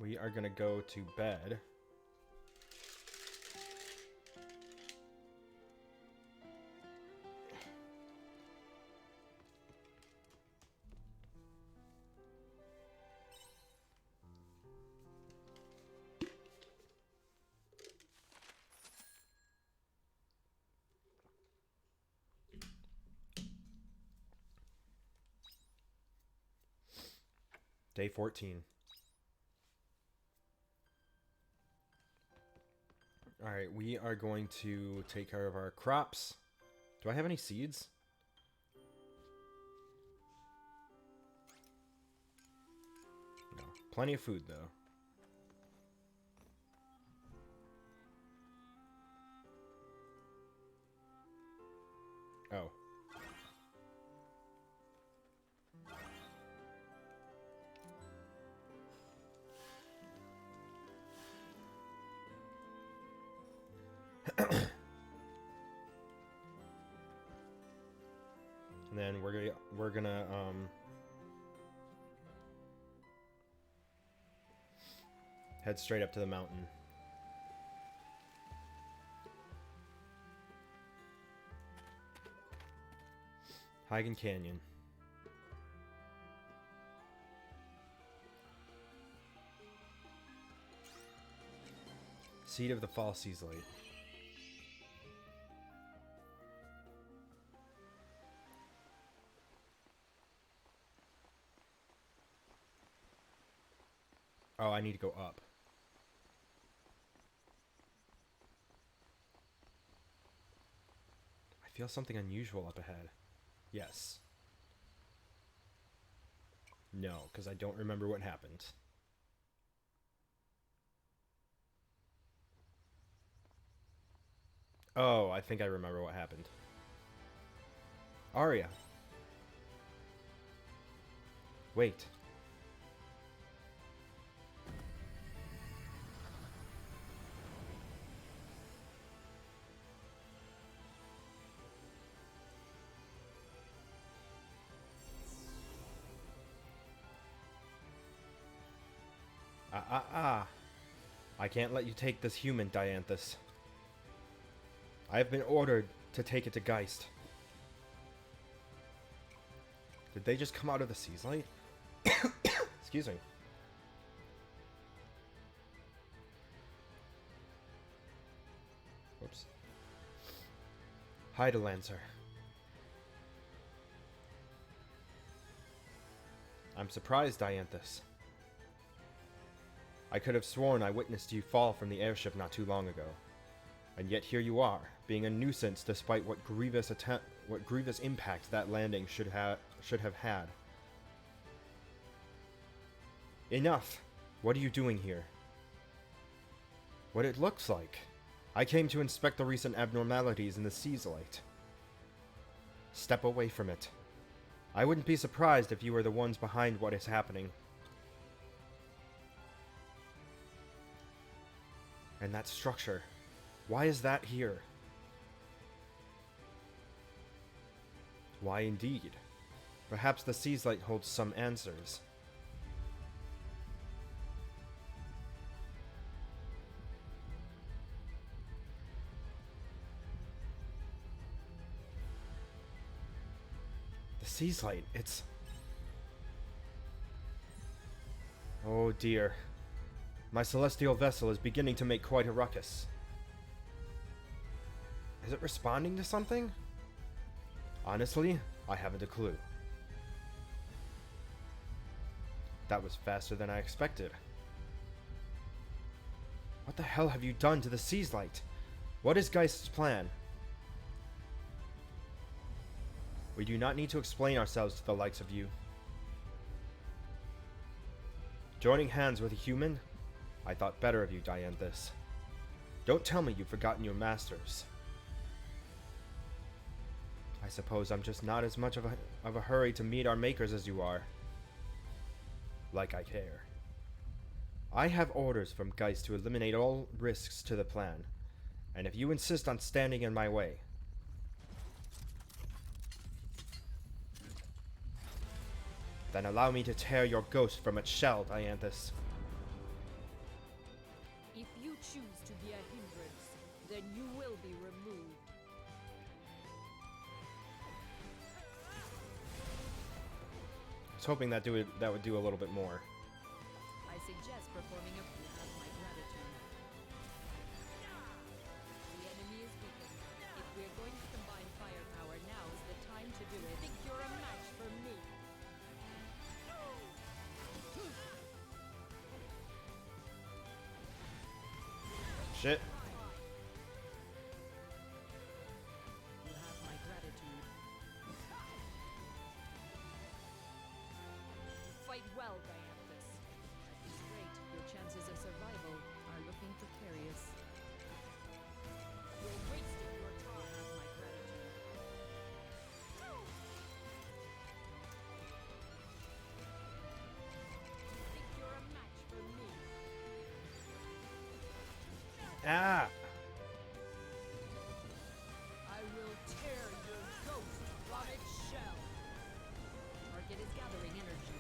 we are gonna go to bed. Day 14. Alright, we are going to take care of our crops. Do I have any seeds? No. Plenty of food, though. Oh. And then we're gonna head straight up to the mountain. Hagen Canyon. Seed of the Fall Seas Light. Oh, I need to go up. I feel something unusual up ahead. Yes. No, because I don't remember what happened. Oh, I think I remember what happened. Arya. Wait. I can't let you take this human, Dianthus. I have been ordered to take it to Geist. Did they just come out of the Seas Light? Excuse me. Whoops. Hide, Lancer. I'm surprised, Dianthus. I could have sworn I witnessed you fall from the airship not too long ago. And yet here you are, being a nuisance despite what grievous impact that landing should have had. Enough! What are you doing here? What it looks like. I came to inspect the recent abnormalities in the Seas Light. Step away from it. I wouldn't be surprised if you were the ones behind what is happening. And that structure. Why is that here? Why indeed? Perhaps the Seas Light holds some answers. The Seas Light, it's... Oh dear. My celestial vessel is beginning to make quite a ruckus. Is it responding to something? Honestly, I haven't a clue. That was faster than I expected. What the hell have you done to the Seas Light? What is Geist's plan? We do not need to explain ourselves to the likes of you. Joining hands with a human? I thought better of you, Dianthus. Don't tell me you've forgotten your masters. I suppose I'm just not as much of a hurry to meet our makers as you are. Like I care. I have orders from Geist to eliminate all risks to the plan, and if you insist on standing in my way, then allow me to tear your ghost from its shell, Dianthus. was hoping that would do a little bit more. I suggest performing a you have my gratitude. The enemy is weakened. If we're going to combine firepower, now is the time to do it. Think you're a match for me? Shit. You have my gratitude. Fight well, Dianthus. At this rate, your chances of survival are looking precarious. You're wasting your time. You have my gratitude. Think you're a match for me? Ah! I will tear your ghost from its shell. Target is gathering energy.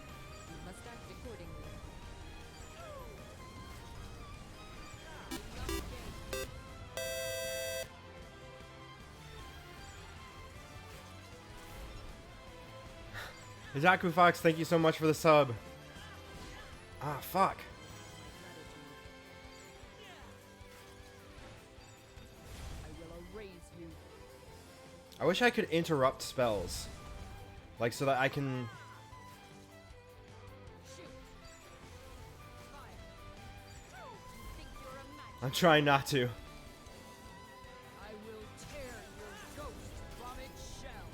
You must act accordingly. Enough game. Izaku Fox, thank you so much for the sub. Ah, fuck. I will erase you. I wish I could interrupt spells. Like, so that I can... Shoot. Fire. You think you're a match? I'm trying not to. I will tear your ghost from its shell.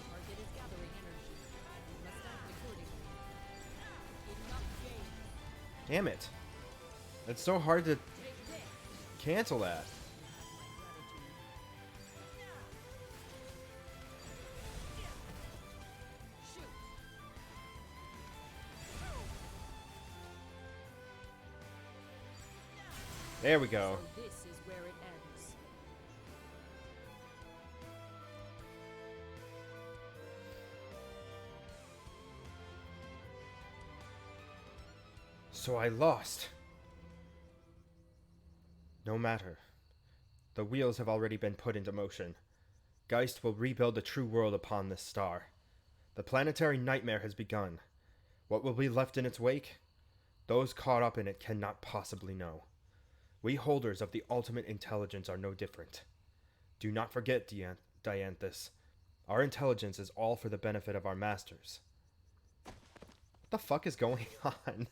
Target is gathering energy. You must act accordingly. Enough game. Damn it. It's so hard to Take this. cancel that. Shoot. There we go. So this is where it ends. So I lost. No matter. The wheels have already been put into motion. Geist will rebuild the true world upon this star. The planetary nightmare has begun. What will be left in its wake? Those caught up in it cannot possibly know. We holders of the ultimate intelligence are no different. Do not forget, Dianthus. Our intelligence is all for the benefit of our masters. What the fuck is going on?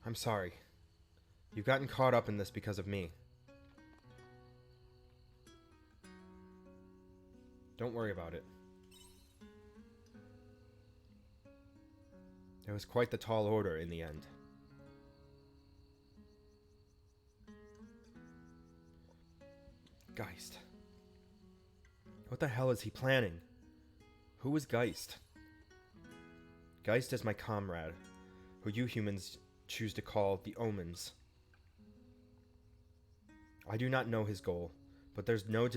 I'm sorry. You've gotten caught up in this because of me. Don't worry about it. It was quite the tall order in the end. Geist. What the hell is he planning? Who is Geist? Geist is my comrade, who you humans choose to call the Omens. I do not know his goal, but there's no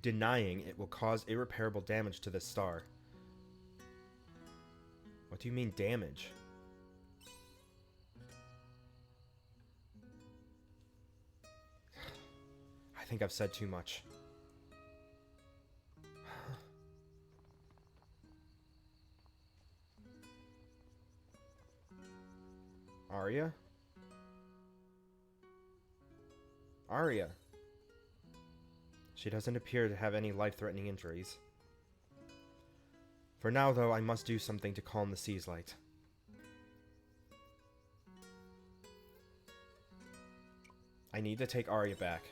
denying it will cause irreparable damage to this star. What do you mean, damage? I think I've said too much. Arya? Arya. She doesn't appear to have any life-threatening injuries. For now, though, I must do something to calm the sea's light. I need to take Arya back.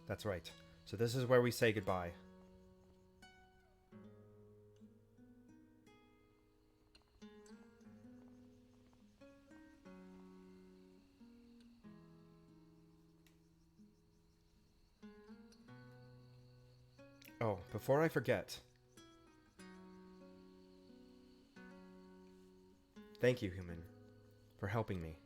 That's right. So this is where we say goodbye. Oh, before I forget. Thank you, human, for helping me.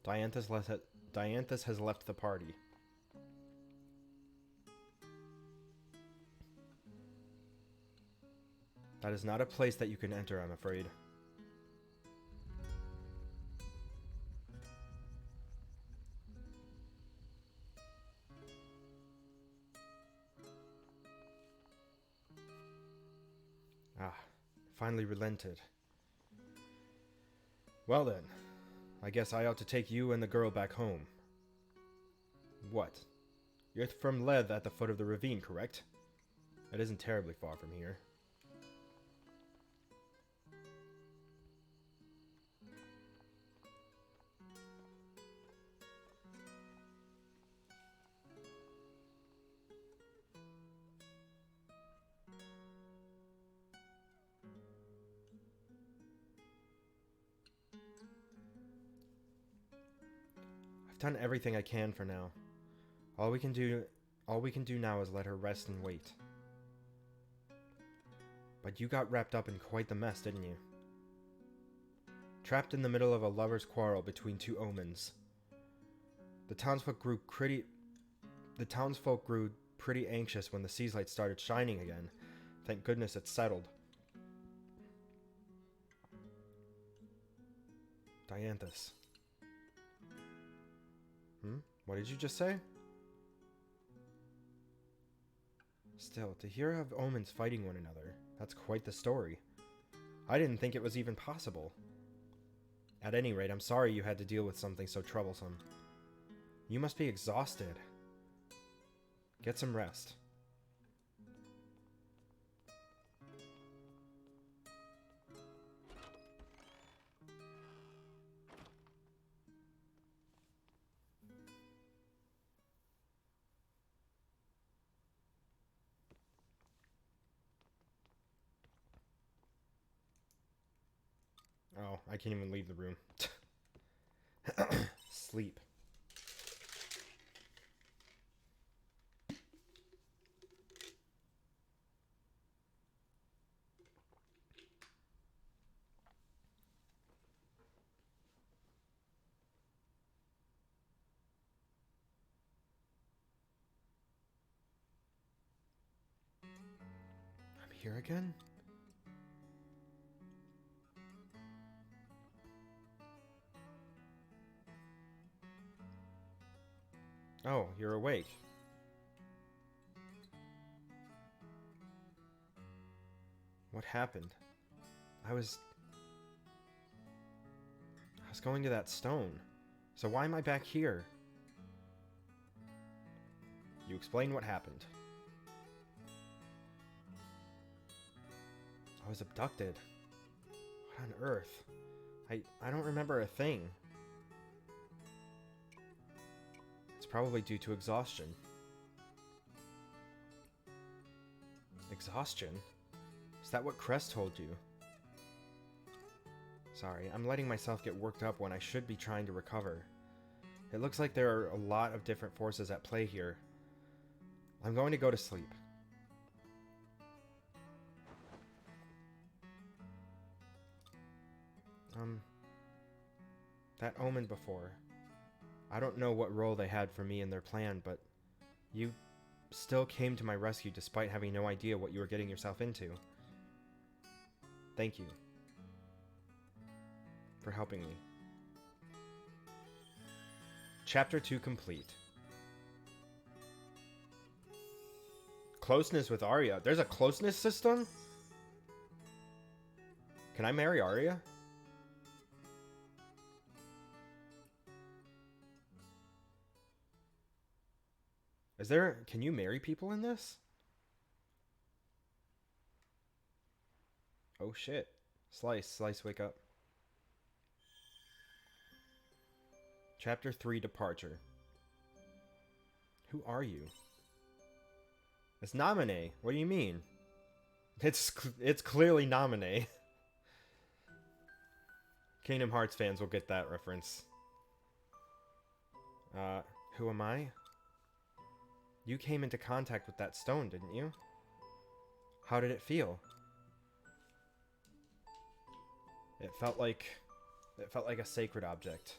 Dianthus has left the party. That is not a place that you can enter, I'm afraid. Ah, finally relented. Well then, I guess I ought to take you and the girl back home. What? You're from Leth at the foot of the ravine, correct? It isn't terribly far from here. I've done everything I can for now. All we can do now is let her rest and wait. But you got wrapped up in quite the mess, didn't you? Trapped in the middle of a lover's quarrel between two omens. The townsfolk grew pretty anxious when the seas light started shining again. Thank goodness it's settled. Dianthus. What did you just say? Still, to hear of omens fighting one another, that's quite the story. I didn't think it was even possible. At any rate, I'm sorry you had to deal with something so troublesome. You must be exhausted. Get some rest. Oh, I can't even leave the room. Sleep. I'm here again? Oh, you're awake. What happened? I was going to that stone. So why am I back here? You explain what happened. I was abducted. What on earth? I don't remember a thing. It's probably due to exhaustion. Exhaustion? Is that what Crest told you? Sorry, I'm letting myself get worked up when I should be trying to recover. It looks like there are a lot of different forces at play here. I'm going to go to sleep. That omen before. I don't know what role they had for me in their plan, but you still came to my rescue despite having no idea what you were getting yourself into. Thank you for helping me. Chapter 2 complete. Closeness with Arya. There's a closeness system? Can I marry Arya? Can you marry people in this? Oh shit. Slice, wake up. Chapter 3, Departure. Who are you? It's Naminé. What do you mean? It's clearly Naminé. Kingdom Hearts fans will get that reference. Who am I? You came into contact with that stone, didn't you? How did it feel? It felt like a sacred object.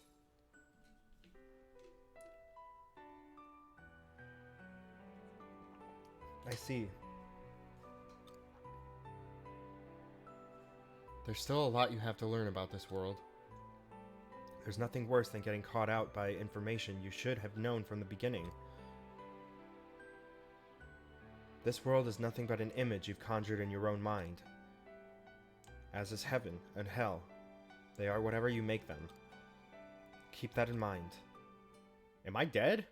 I see. There's still a lot you have to learn about this world. There's nothing worse than getting caught out by information you should have known from the beginning. This world is nothing but an image you've conjured in your own mind. As is heaven and hell. They are whatever you make them. Keep that in mind. Am I dead?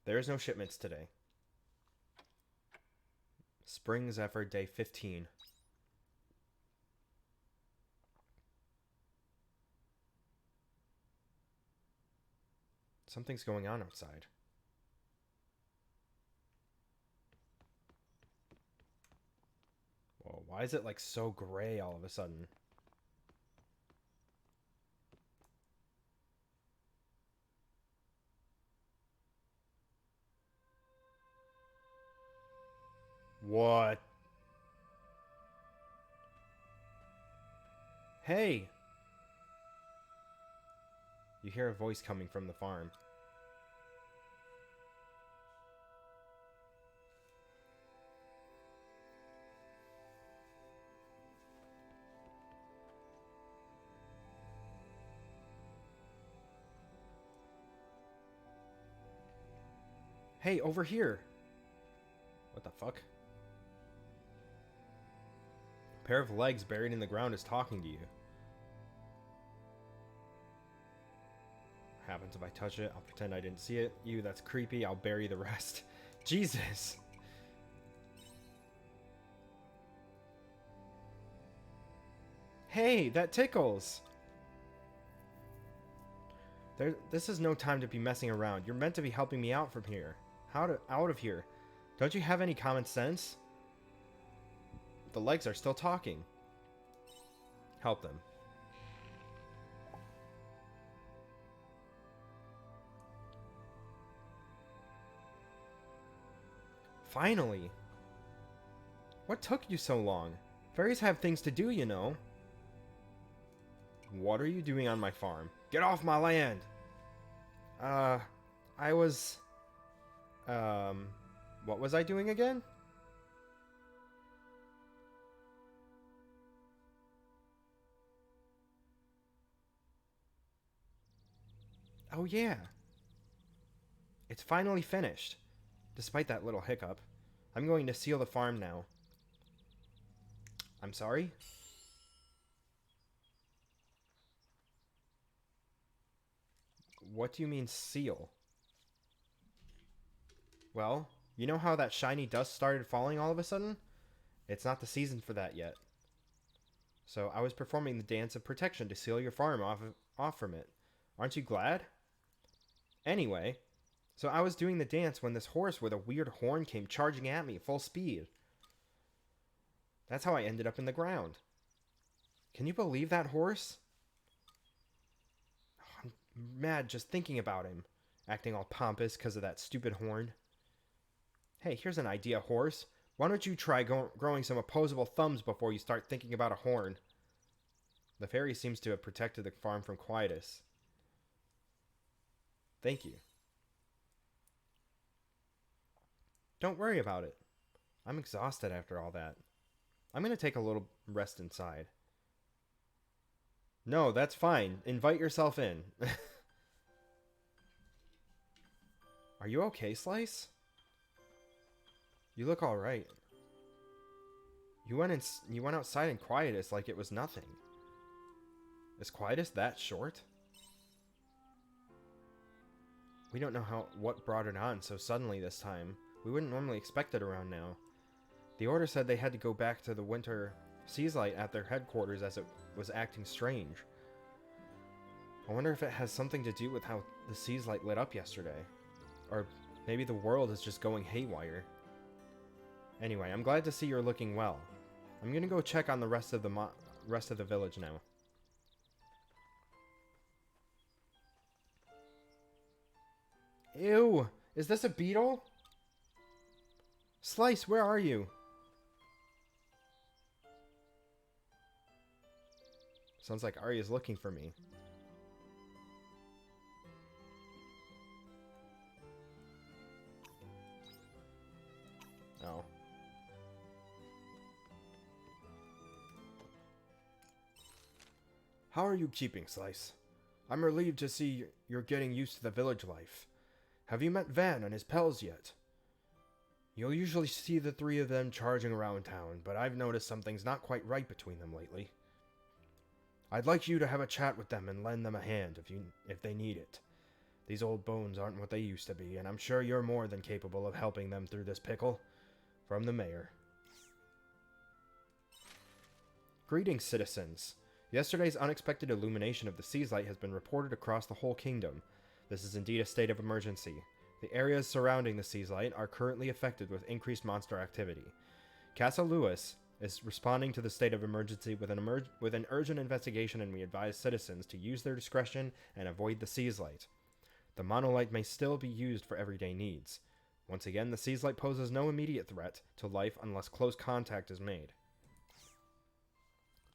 There is no shipments today. Spring Zephyr Day 15. Something's going on outside. Whoa, why is it like so gray all of a sudden? What? Hey! You hear a voice coming from the farm. Hey, over here! What the fuck? A pair of legs buried in the ground is talking to you. Happens if I touch it, I'll pretend I didn't see it. Ew, that's creepy, I'll bury the rest. Jesus! Hey, that tickles! This is no time to be messing around. You're meant to be helping me out from here. Out of here. Don't you have any common sense? The legs are still talking. Help them. Finally! What took you so long? Fairies have things to do, you know. What are you doing on my farm? Get off my land! I was... What was I doing again? Oh yeah. It's finally finished. Despite that little hiccup. I'm going to seal the farm now. I'm sorry? What do you mean seal? Well, you know how that shiny dust started falling all of a sudden? It's not the season for that yet. So I was performing the dance of protection to seal your farm off from it. Aren't you glad? Anyway, so I was doing the dance when this horse with a weird horn came charging at me full speed. That's how I ended up in the ground. Can you believe that horse? Oh, I'm mad just thinking about him. Acting all pompous because of that stupid horn. Hey, here's an idea, horse. Why don't you try growing some opposable thumbs before you start thinking about a horn? The fairy seems to have protected the farm from Quietus. Thank you. Don't worry about it. I'm exhausted after all that. I'm going to take a little rest inside. No, that's fine. Invite yourself in. Are you okay, Slice? You look all right. You went outside in Quietus like it was nothing. Is Quietus that short? We don't know what brought it on so suddenly this time. We wouldn't normally expect it around now. The order said they had to go back to the winter seaslight at their headquarters as it was acting strange. I wonder if it has something to do with how the seaslight lit up yesterday. Or maybe the world is just going haywire. Anyway, I'm glad to see you're looking well. I'm gonna go check on the rest of the village now. Ew! Is this a beetle? Slice, where are you? Sounds like Arya's looking for me. How are you keeping, Slice? I'm relieved to see you're getting used to the village life. Have you met Van and his pals yet? You'll usually see the three of them charging around town, but I've noticed something's not quite right between them lately. I'd like you to have a chat with them and lend them a hand if they need it. These old bones aren't what they used to be, and I'm sure you're more than capable of helping them through this pickle. From the mayor. Greetings, citizens. Yesterday's unexpected illumination of the Seaslight has been reported across the whole kingdom. This is indeed a state of emergency. The areas surrounding the Seaslight are currently affected with increased monster activity. Castle Lewis is responding to the state of emergency with an urgent investigation, and we advise citizens to use their discretion and avoid the Seaslight. The monolith may still be used for everyday needs. Once again, the Seaslight poses no immediate threat to life unless close contact is made.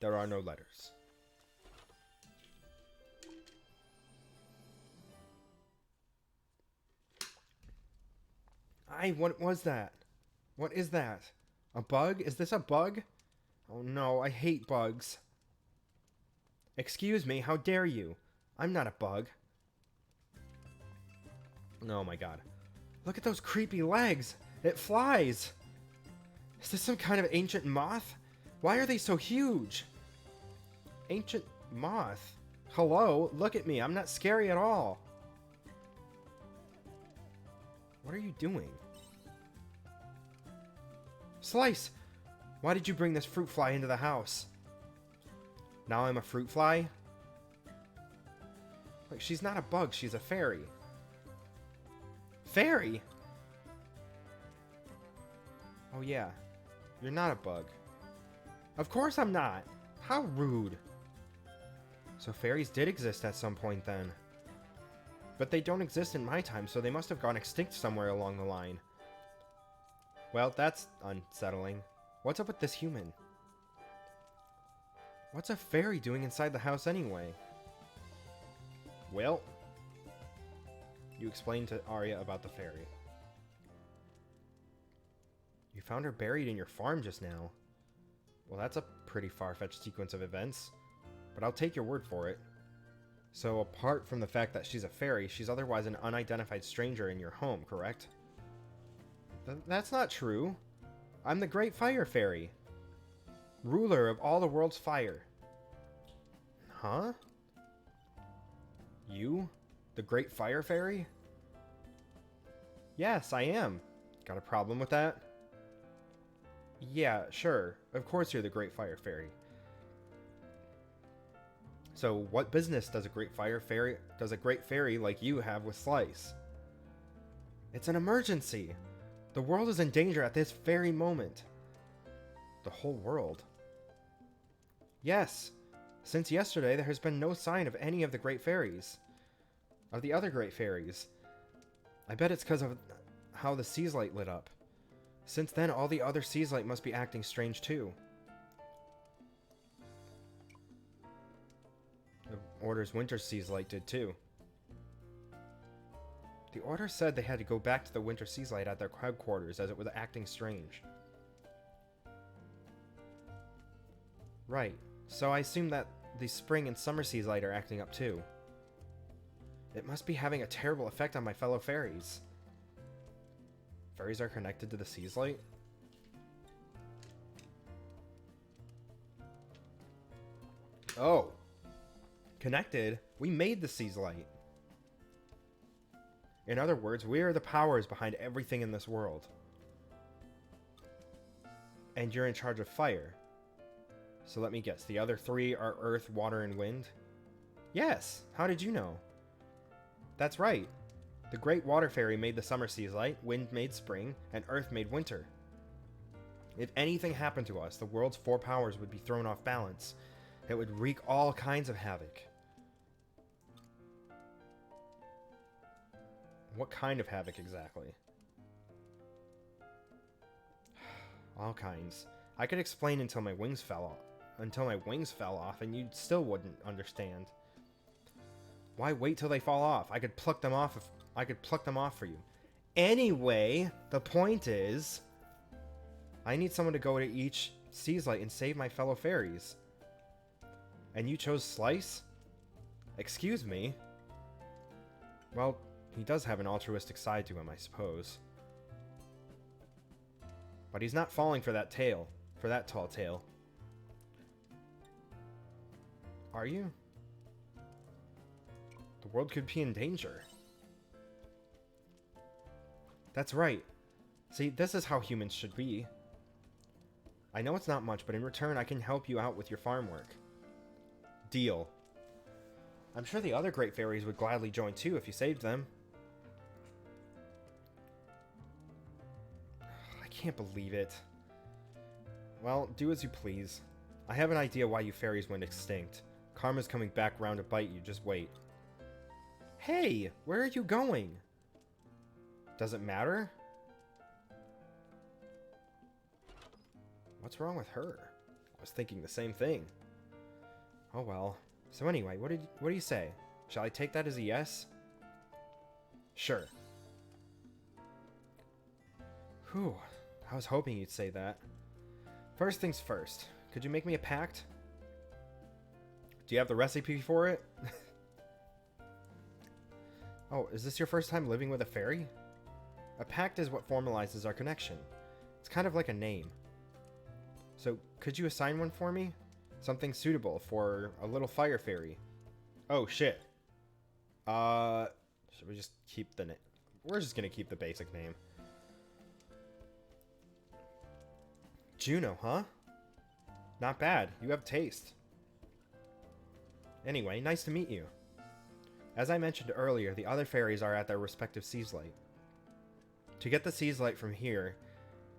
There are no letters. What was that? What is that? A bug? Is this a bug? Oh no, I hate bugs. Excuse me, how dare you? I'm not a bug. Oh my god. Look at those creepy legs! It flies! Is this some kind of ancient moth? Why are they so huge? Ancient moth? Hello? Look at me, I'm not scary at all. What are you doing? Slice! Why did you bring this fruit fly into the house? Now I'm a fruit fly? Like, she's not a bug, she's a fairy. Fairy? Oh yeah, you're not a bug. Of course I'm not! How rude. So fairies did exist at some point then. But they don't exist in my time, so they must have gone extinct somewhere along the line. Well, that's unsettling. What's up with this human? What's a fairy doing inside the house anyway? Well, you explained to Arya about the fairy. You found her buried in your farm just now. Well, that's a pretty far-fetched sequence of events, but I'll take your word for it. So, apart from the fact that she's a fairy, she's otherwise an unidentified stranger in your home, correct? That's not true. I'm the Great Fire Fairy, ruler of all the world's fire. Huh? You? The Great Fire Fairy? Yes, I am. Got a problem with that? Yeah, sure. Of course you're the Great Fire Fairy. So, what business does a great fairy like you have with Slice? It's an emergency. The world is in danger at this very moment. The whole world? Yes. Since yesterday, there has been no sign of any of the great fairies. Of the other great fairies. I bet it's because of how the Seaslight lit up. Since then, all the other Seaslight must be acting strange too. The Order's Winter Seaslight did too. The Order said they had to go back to the Winter Seaslight at their headquarters as it was acting strange. Right, so I assume that the Spring and Summer Seaslight are acting up too. It must be having a terrible effect on my fellow fairies. Fairies are connected to the Seaslight? Oh. Connected? We made the Seaslight. In other words, we are the powers behind everything in this world. And you're in charge of fire. So let me guess, the other three are earth, water, and wind? Yes! How did you know? That's right. The Great Water Fairy made the Summer Seaslight, Wind made Spring, and Earth made Winter. If anything happened to us, the world's four powers would be thrown off balance. It would wreak all kinds of havoc. What kind of havoc exactly? All kinds. I could explain until my wings fell off, and you still wouldn't understand. Why wait till they fall off? I could pluck them off for you. Anyway, the point is, I need someone to go to each Seaslight and save my fellow fairies. And you chose Slice? Excuse me? Well, he does have an altruistic side to him, I suppose. But he's not falling for that tail. For that tall tale. Are you? The world could be in danger. That's right. See, this is how humans should be. I know it's not much, but in return I can help you out with your farm work. Deal. I'm sure the other great fairies would gladly join too if you saved them. I can't believe it. Well, do as you please. I have an idea why you fairies went extinct. Karma's coming back round to bite you, just wait. Hey, where are you going? Does it matter? What's wrong with her? I was thinking the same thing. Oh well. So anyway, what do you say? Shall I take that as a yes? Sure. Whew. I was hoping you'd say that. First things first. Could you make me a pact? Do you have the recipe for it? Oh, is this your first time living with a fairy? A pact is what formalizes our connection. It's kind of like a name. So, could you assign one for me? Something suitable for a little fire fairy. Oh, shit. Should we just keep the name? We're just gonna keep the basic name. Juno, huh? Not bad. You have taste. Anyway, nice to meet you. As I mentioned earlier, the other fairies are at their respective Seaslight. To get the Seaslight from here,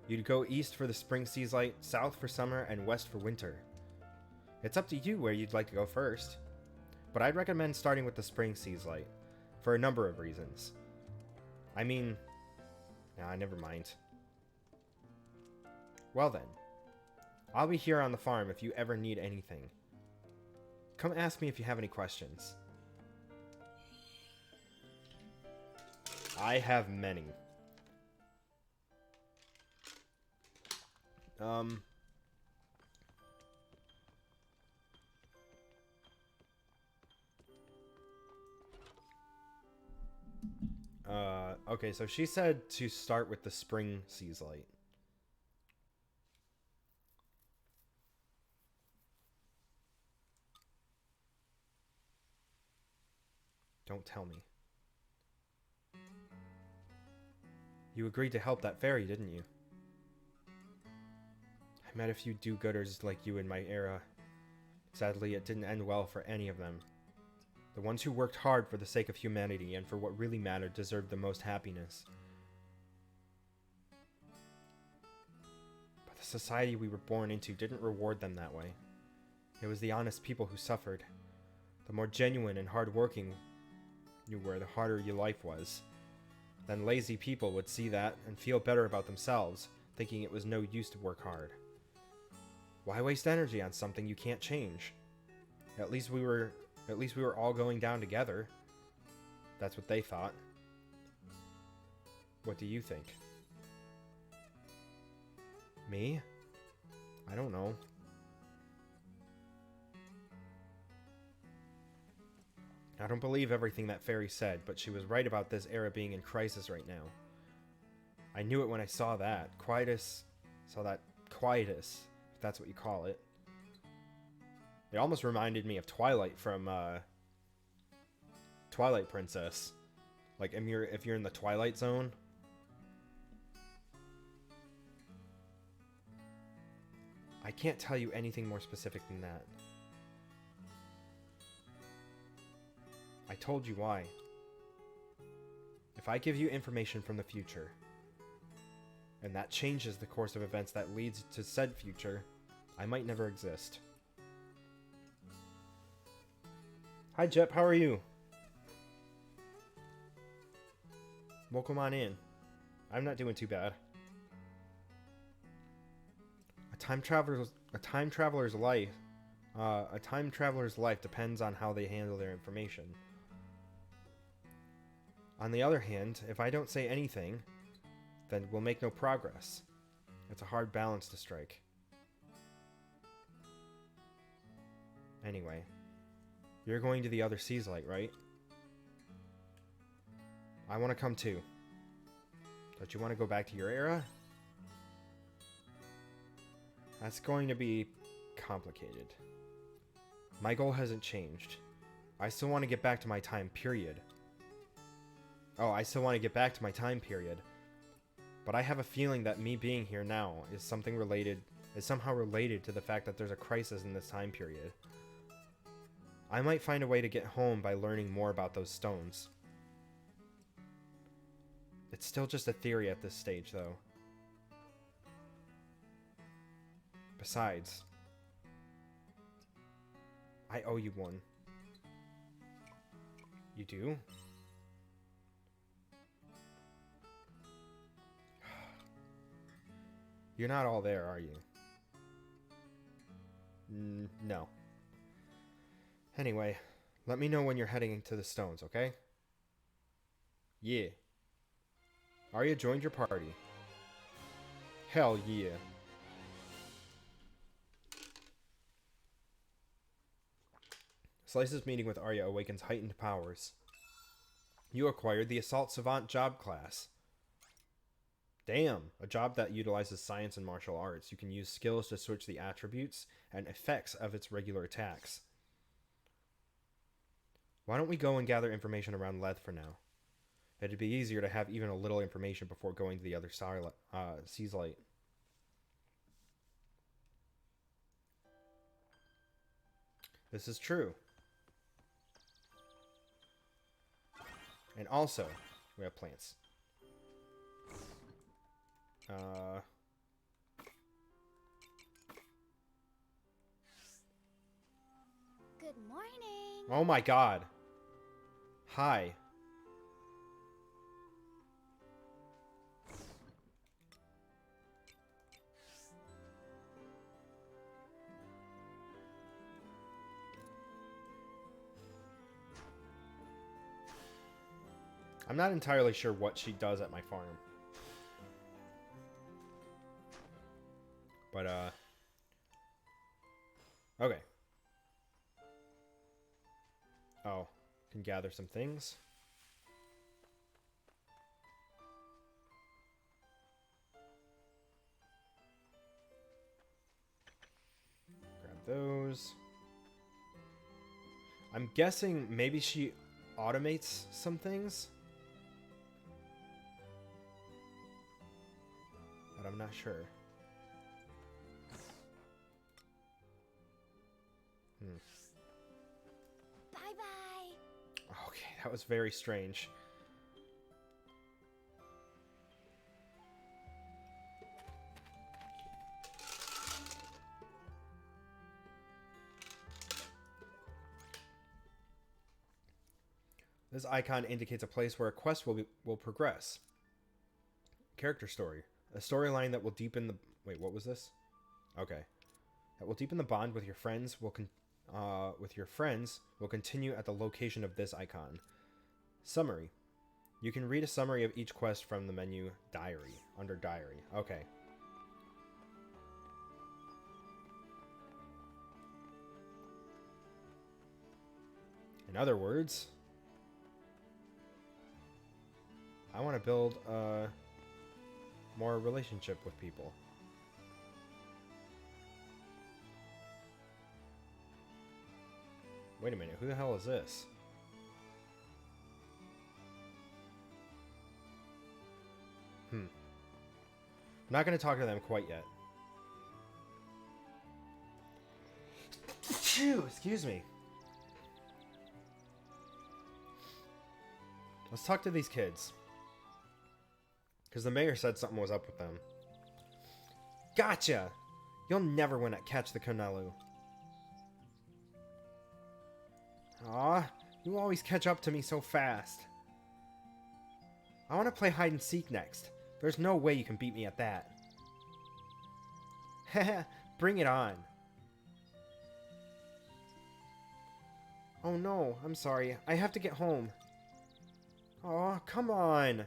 you'd go east for the spring Seaslight, south for summer, and west for winter. It's up to you where you'd like to go first, but I'd recommend starting with the spring Seaslight, for a number of reasons. I mean... Nah, never mind. Well then, I'll be here on the farm if you ever need anything. Come ask me if you have any questions. I have many. Okay, so she said to start with the spring Seaslight. Don't tell me. You agreed to help that fairy, didn't you? I met a few do-gooders like you in my era. Sadly, it didn't end well for any of them. The ones who worked hard for the sake of humanity and for what really mattered deserved the most happiness. But the society we were born into didn't reward them that way. It was the honest people who suffered. The more genuine and hard-working you were, the harder your life was. Then lazy people would see that and feel better about themselves, thinking it was no use to work hard. Why waste energy on something you can't change? At least we were all going down together. That's what they thought. What do you think? Me? I don't know. I don't believe everything that fairy said, but she was right about this era being in crisis right now. I knew it when I saw that. Quietus, if that's what you call it. It almost reminded me of Twilight from Twilight Princess. Like if you're in the Twilight Zone. I can't tell you anything more specific than that. I told you why. If I give you information from the future, and that changes the course of events that leads to said future, I might never exist. Hi Jep, how are you? Welcome on in. I'm not doing too bad. A time traveler's life depends on how they handle their information. On the other hand, if I don't say anything, then we'll make no progress. It's a hard balance to strike. Anyway, you're going to the other seas light, right? I want to come too. Don't you want to go back to your era? That's going to be complicated. My goal hasn't changed. I still want to get back to my time period. Oh, I still want to get back to my time period. But I have a feeling that me being here now is somehow related to the fact that there's a crisis in this time period. I might find a way to get home by learning more about those stones. It's still just a theory at this stage, though. Besides, I owe you one. You do? You're not all there, are you? No. Anyway, let me know when you're heading to the stones, okay? Yeah. Arya joined your party. Hell yeah. Slice's meeting with Arya awakens heightened powers. You acquired the Assault Savant job class. Damn, a job that utilizes science and martial arts. You can use skills to switch the attributes and effects of its regular attacks. Why don't we go and gather information around Leth for now? It'd be easier to have even a little information before going to the other seas light. This is true. And also, we have plants. Good morning. Oh my god. Hi. I'm not entirely sure what she does at my farm. But, okay. Oh, can gather some things. Grab those. I'm guessing maybe she automates some things. But I'm not sure. Bye-bye. Okay, that was very strange. This icon indicates a place where a quest will progress. Character story. A storyline that will deepen the... Wait, what was this? Okay. That will deepen the bond with your friends will continue at the location of this icon. Summary. You can read a summary of each quest from the menu Diary, under Diary. Okay. In other words, I want to build a more relationship with people. Wait a minute, who the hell is this? I'm not going to talk to them quite yet. Phew, excuse me. Let's talk to these kids. Because the mayor said something was up with them. Gotcha! You'll never win at Catch the Canelu. Aw, you always catch up to me so fast. I want to play hide and seek next. There's no way you can beat me at that. Heh, bring it on. Oh no, I'm sorry. I have to get home. Aw, come on.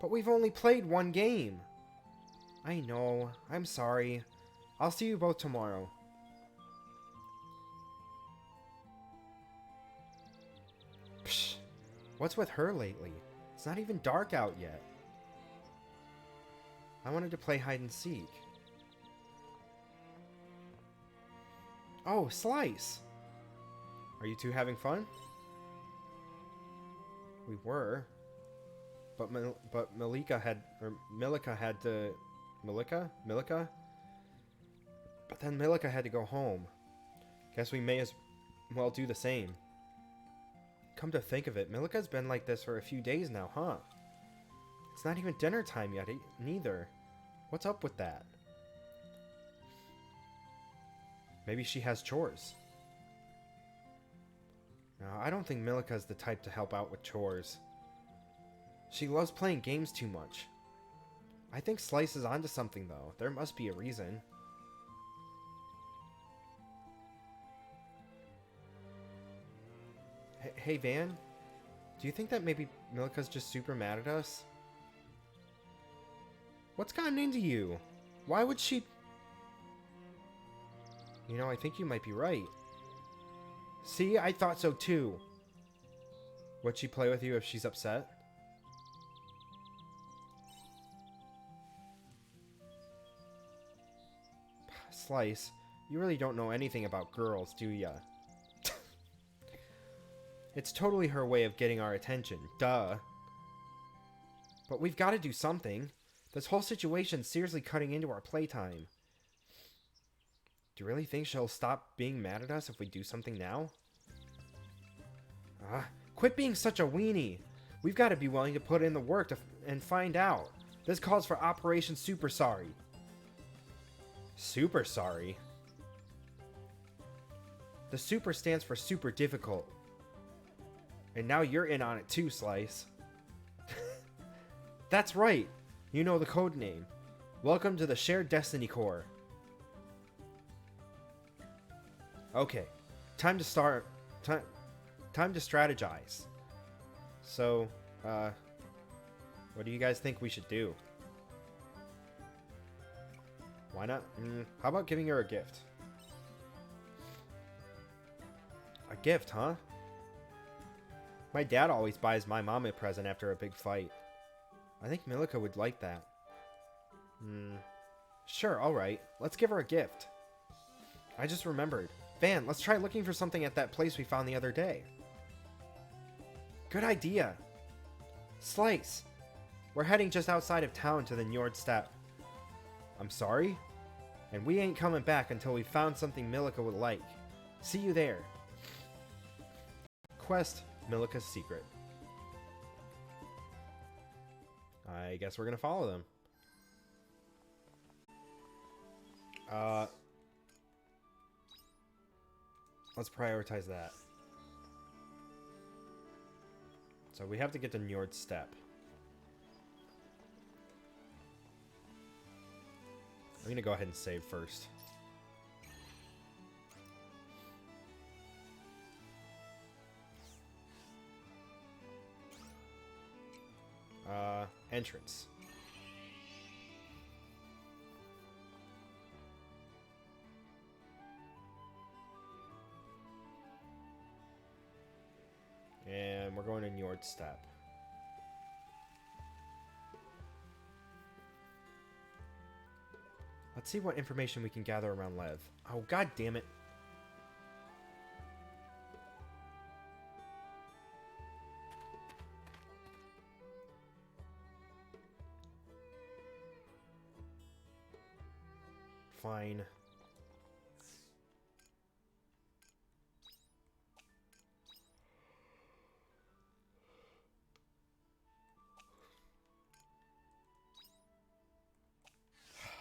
But we've only played one game. I know. I'm sorry. I'll see you both tomorrow. What's with her lately? It's not even dark out yet. I wanted to play hide and seek. Oh, Slice! Are you two having fun? We were. But Milika had to... Milika? But then Milika had to go home. Guess we may as well do the same. Come to think of it, Milika's been like this for a few days now, huh? It's not even dinner time yet, neither. What's up with that? Maybe she has chores. No, I don't think Milika's the type to help out with chores. She loves playing games too much. I think Slice is onto something, though. There must be a reason. Hey, Van? Do you think that maybe Milika's just super mad at us? What's gotten into you? Why would she... You know, I think you might be right. See, I thought so too. Would she play with you if she's upset? Slice, you really don't know anything about girls, do ya? It's totally her way of getting our attention, duh. But we've got to do something. This whole situation's seriously cutting into our playtime. Do you really think she'll stop being mad at us if we do something now? Quit being such a weenie. We've got to be willing to put in the work and find out. This calls for Operation Super Sorry. Super Sorry? The super stands for super difficult. And now you're in on it too, Slice. That's right. You know the code name. Welcome to the Shared Destiny Corps. Okay, time to start. Time to strategize. So, what do you guys think we should do? Why not? How about giving her a gift? A gift, huh? My dad always buys my mom a present after a big fight. I think Milika would like that. Sure, alright. Let's give her a gift. I just remembered. Van, let's try looking for something at that place we found the other day. Good idea. Slice, we're heading just outside of town to the Njord Steppe. I'm sorry? And we ain't coming back until we found something Milika would like. See you there. Quest, Milika's secret. I guess we're gonna follow them. Let's prioritize that. So we have to get to Njord Steppe. I'm gonna go ahead and save first. Entrance. And we're going to Njord Steppe. Let's see what information we can gather around Lev. Oh, god damn it. Fine.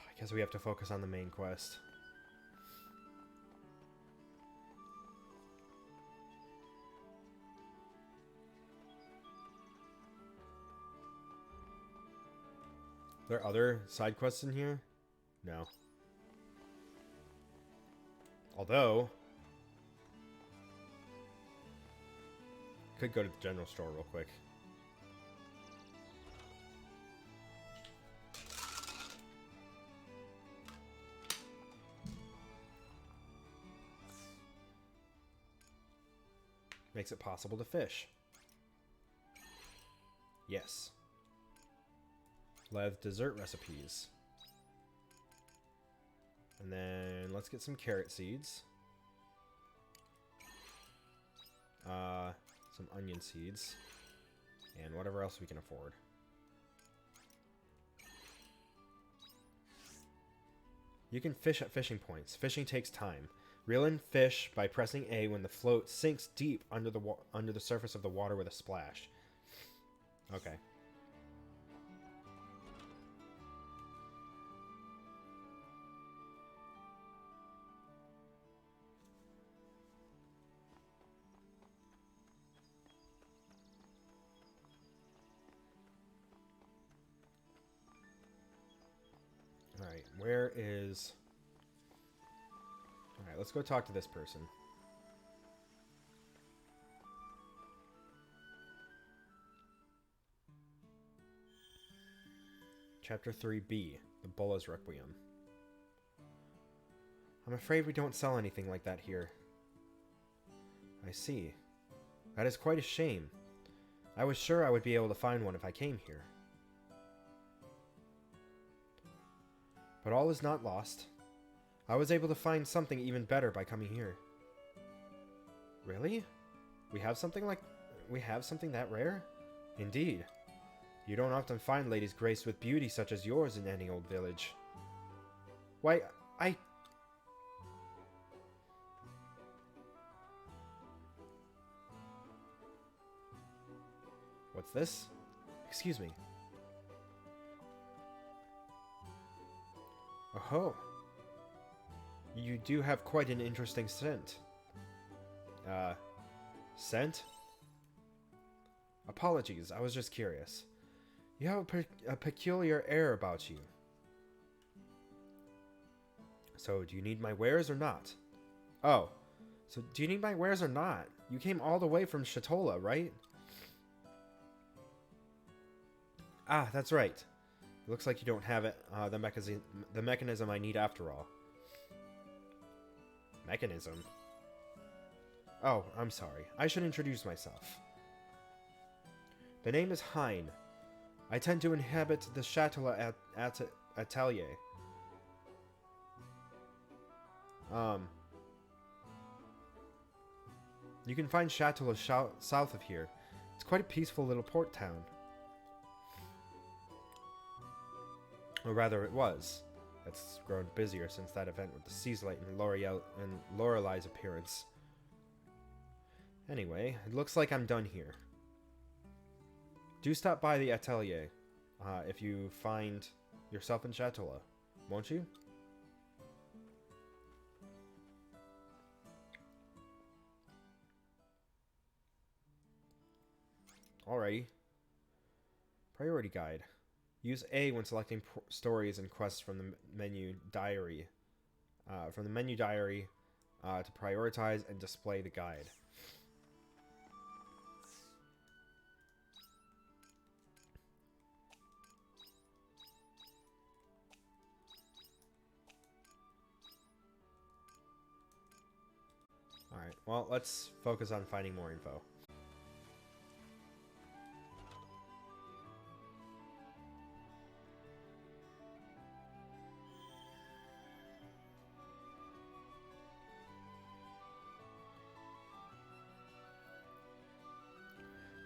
I guess we have to focus on the main quest. Are there other side quests in here? No. Although, could go to the general store real quick. Makes it possible to fish. Yes. Lev dessert recipes. And then let's get some carrot seeds. Some onion seeds. And whatever else we can afford. You can fish at fishing points. Fishing takes time. Reel in fish by pressing A when the float sinks deep under the surface of the water with a splash. Okay. Alright, where is... Alright, let's go talk to this person. Chapter 3B, The Bulla's Requiem. I'm afraid we don't sell anything like that here. I see. That is quite a shame. I was sure I would be able to find one if I came here. But all is not lost. I was able to find something even better by coming here. Really? We have something that rare? Indeed. You don't often find ladies graced with beauty such as yours in any old village. Why, What's this? Excuse me. Oh, you do have quite an interesting scent. Scent? Apologies, I was just curious. You have a peculiar air about you. So, do you need my wares or not? Oh, so do you need my wares or not? You came all the way from Shatola, right? Ah, that's right. It looks like you don't have it, the mechanism I need after all. Mechanism? Oh, I'm sorry. I should introduce myself. The name is Hein. I tend to inhabit the Chateau Atelier. You can find Chateau south of here. It's quite a peaceful little port town. Or rather, it was. It's grown busier since that event with the Seaslight and Lorelei's appearance. Anyway, it looks like I'm done here. Do stop by the atelier if you find yourself in Shatola, won't you? Alrighty. Priority guide. Use A when selecting stories and quests from the menu diary. To prioritize and display the guide. Alright, well, let's focus on finding more info.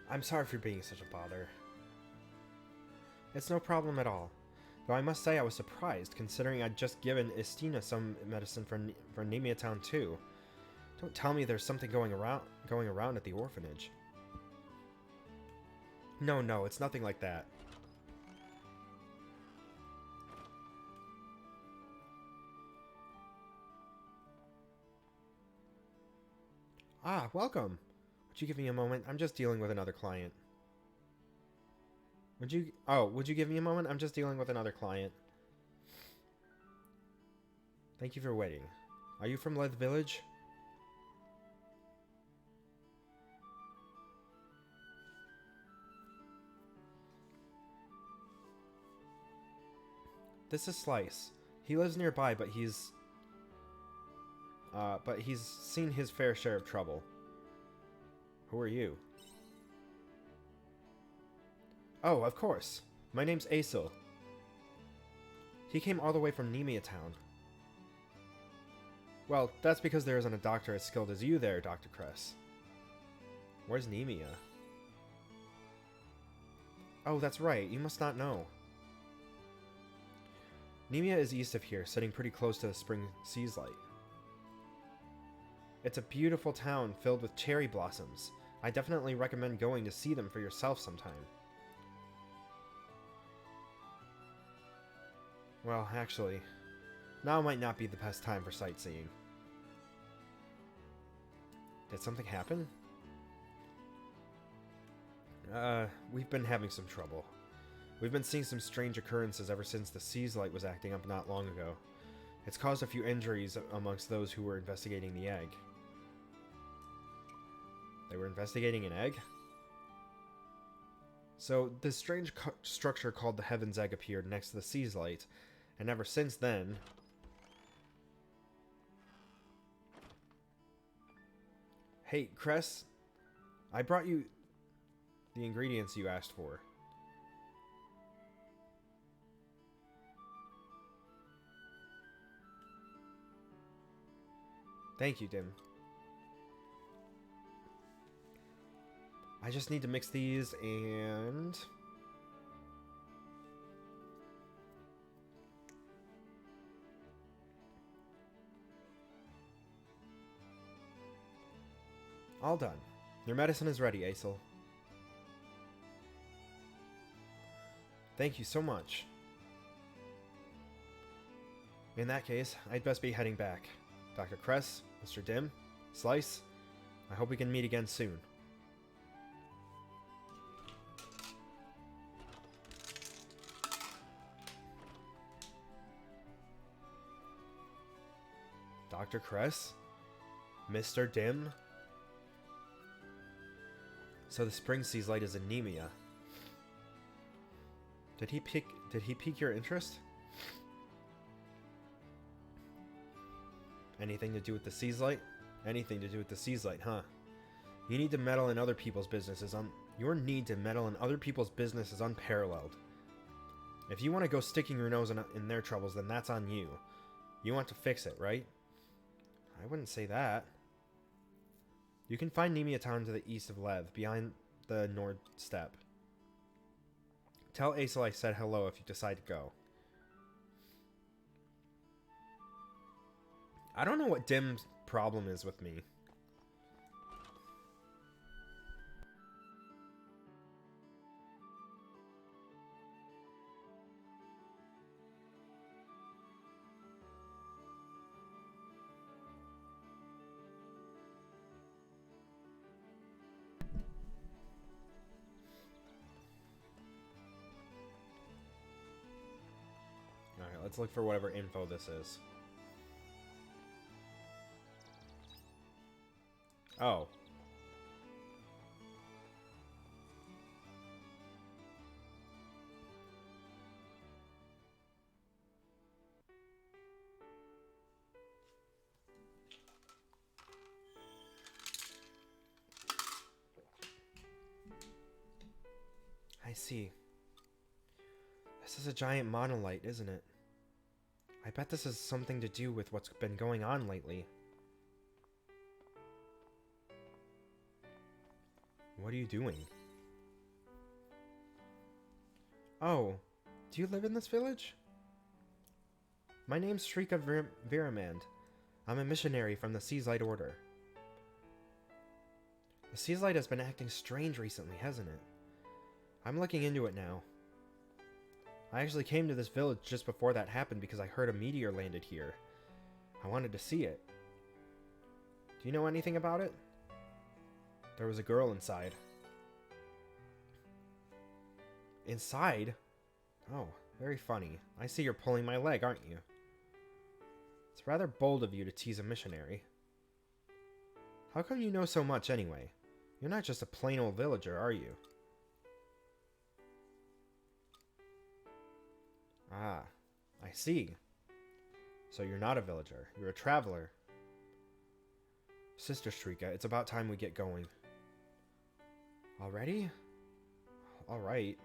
I'm sorry for being such a bother. It's no problem at all. Though I must say I was surprised, considering I'd just given Istina some medicine for Anemia Town too. Don't tell me there's something going around at the orphanage. No, it's nothing like that. Ah, welcome. Would you give me a moment? I'm just dealing with another client. Would you give me a moment? I'm just dealing with another client. Thank you for waiting. Are you from Leth Village? This is Slice. He lives nearby, but he's seen his fair share of trouble. Who are you? Oh, of course. My name's Asil. He came all the way from Nemea Town. Well, that's because there isn't a doctor as skilled as you there, Dr. Kress. Where's Nemea? Oh, that's right. You must not know. Nemea is east of here, sitting pretty close to the spring seas light. It's a beautiful town filled with cherry blossoms. I definitely recommend going to see them for yourself sometime. Well, actually, now might not be the best time for sightseeing. Did something happen? We've been having some trouble. We've been seeing some strange occurrences ever since the Seas Light was acting up not long ago. It's caused a few injuries amongst those who were investigating the egg. They were investigating an egg? So, this strange structure called the Heaven's Egg appeared next to the Seas Light, and ever since then... Hey, Kress, I brought you the ingredients you asked for. Thank you, Dim. I just need to mix these and... all done. Your medicine is ready, Asil. Thank you so much. In that case, I'd best be heading back. Dr. Kress, Mr. Dim, Slice, I hope we can meet again soon. Dr. Kress? Mr. Dim? So the Spring Seas Light is anemia. Did he pique your interest? Anything to do with the Seas Light? Anything to do with the Seas Light, huh? You need to meddle in other people's businesses. Your need to meddle in other people's business is unparalleled. If you want to go sticking your nose in their troubles, then that's on you. You want to fix it, right? I wouldn't say that. You can find Nemea Town to the east of Lev, behind the Nord Steppe. Tell Asil I said hello if you decide to go. I don't know what Dim's problem is with me. Alright, let's look for whatever info this is. Oh. I see. This is a giant monolith, isn't it? I bet this has something to do with what's been going on lately. What are you doing? Oh, do you live in this village? My name's Shrika Viramand. I'm a missionary from the Seas Light Order. The Seas Light has been acting strange recently, hasn't it? I'm looking into it now. I actually came to this village just before that happened because I heard a meteor landed here. I wanted to see it. Do you know anything about it? There was a girl inside. Inside? Oh, very funny. I see you're pulling my leg, aren't you? It's rather bold of you to tease a missionary. How come you know so much anyway? You're not just a plain old villager, are you? Ah, I see. So you're not a villager. You're a traveler. Sister Shrika, it's about time we get going. Already? Alright.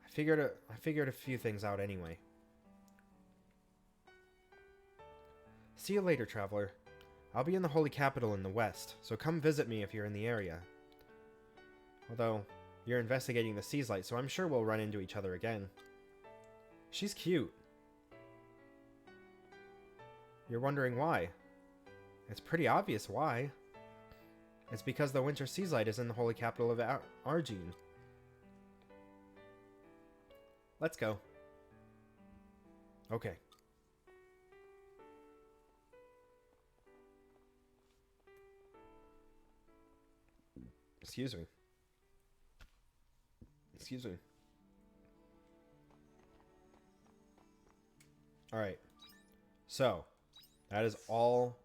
I figured a few things out anyway. See you later, traveler. I'll be in the Holy Capital in the west, so come visit me if you're in the area. Although, you're investigating the Seaslight, so I'm sure we'll run into each other again. She's cute. You're wondering why? It's pretty obvious why. It's because the Winter Seaslight is in the Holy Capital of Argene. Let's go. Okay. Excuse me. Excuse me. Alright. So, that is all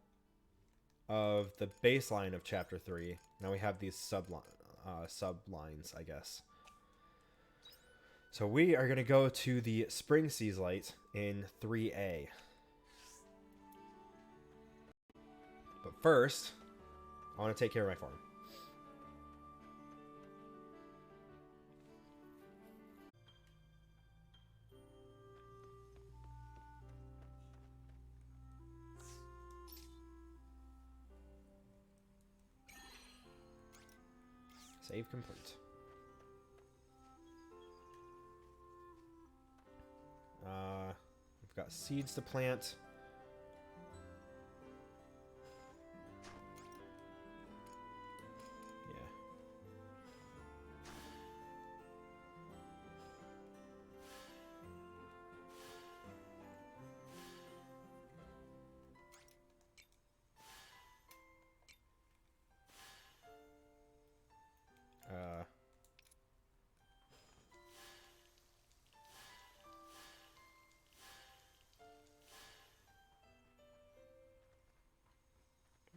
of the baseline of Chapter 3. Now we have these sublines, I guess. So we are going to go to the Spring Seaslight in 3A. But first, I want to take care of my farm. Save complete. We've got seeds to plant.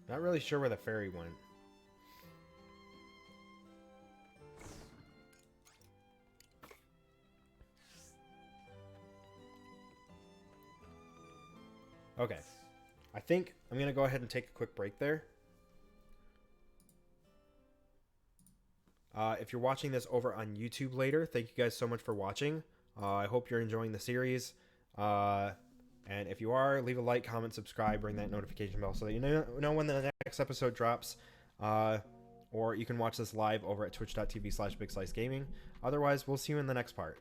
Not really sure where the fairy went. Okay. I think I'm going to go ahead and take a quick break there. If you're watching this over on YouTube later, thank you guys so much for watching. I hope you're enjoying the series. And if you are, leave a like, comment, subscribe, ring that notification bell so that you know when the next episode drops. Or you can watch this live over at twitch.tv/BigSliceGaming. Otherwise, we'll see you in the next part.